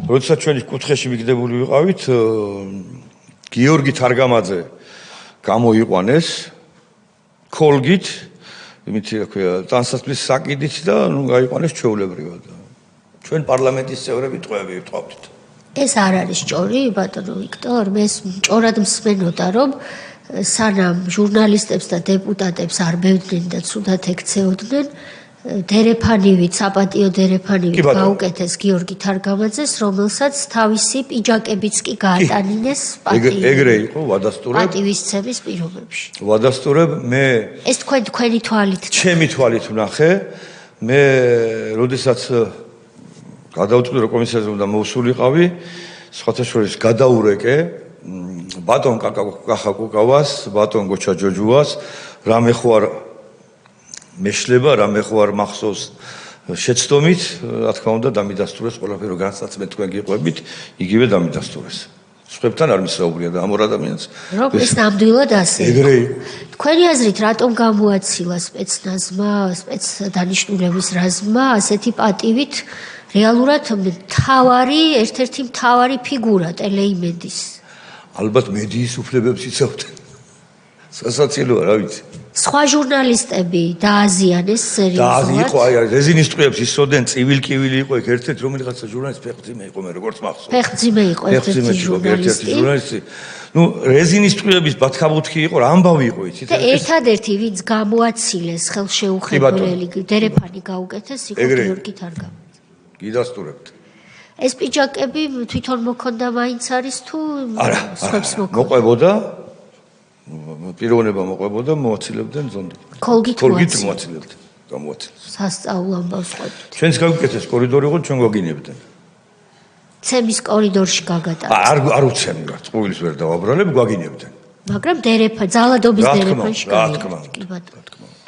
როდესაც ჩვენი კუთხეში მიგდებული ვიყავით, გიორგი თარგამაძე გამოიყვანეს კოლგით, იმით რა ქვია, ტანსაცმლის საკიდით და გაიყვანეს ჩვეულებრივად. ჩვენ პარლამენტის წევრები ვიტყვით. ეს არ არის სწორი, ბატონო ვიქტორ, მე სწორად მსმენოდა, რომ სანამ ჟურნალისტებს და დეპუტატებს არ ბევდნენ და ცუდად ექცეოდნენ, დერეფანივით, საპატიო დერეფანივით გაუკეთეს გიორგი თარგამაძეს, რომელსაც თავისი პიჯაკებიც კი გაატანინეს ეგრე იყო ვადასტურებ პატივისცემის პირობებში. ვადასტურებ მე ეს თქვენი თვალით. ჩემი თვალით ვნახე, მე როდესაც გადავწყვიტე რომ კომისიაზე უნდა მოვსულიყავი, სხვათა შორის გადაურეკე ბატონ კახა კუკავას, ბატონ გოჩა ჯოჯუას, რამე ხო არ მეშლება, რამე ხო არ მახსოვს შეცდომით, რა თქმა უნდა დამიდასტურეს ყველაფერი, განსაც მე თქვენ გიყვებით, იგივე დამიდასტურეს. სხვებთან არ მისაუბრია და ამ ორ ადამიანს. რომ ეს ნამდვილად ასე. ეგრე იყო. თქვენი აზრით რატომ გამოაცილა სპეცნაზმა, სპეცდანიშნულების რაზმმა ასეთი პატივით რეალურად ერთ-ერთი მთავარი ფიგურა ტელეიმედის? ალბათ მედიის უფლებებს იცავდნენ. სასაცილოა, რა ვიცი. სხვა ჟურნალისტები დააზიანეს სერიოზულად. და იყო, აი რეზინის ტყუებს ისოდენ, წივილ-კივილი იყო ეგ ერთ-ერთი რომელიღაცა ჟურნალისტი ფეხძიმე იყო მე როგორც მახსოვს. ფეხძიმე იყო ერთ-ერთი ჟურნალისტი. ნუ რეზინის ტყუების ბათქაბუთქი იყო, რა ამბავი იყო იცით? და ერთადერთი ვინც გამოაცილეს ხელშეუხებელი დერეფანი გაუკეთეს იყო გიორგი თარგამაძე. გიდასტურებთ. ეს პიჯაკები თვითონ მოქონდა მაინც არის თუ სხვებს მოქონდა? მოყვებოდა პიროვნება მოყვებოდა, მოაცილებდნენ ზონდით. კოლგით მოაცილებდნენ. სასწავლო ამბავს ყვებით. ჩვენს გაგვიკეთეს კორიდორი იყო, ჩვენ გვაგინებდნენ. ცემის კორიდორში გაგატარეთ. არ უცემ რა, წყვილის ვერ დავაბრალებ, გვაგინებდნენ. მაგრამ ძალადობის დერეფანში რა თქმა უნდა.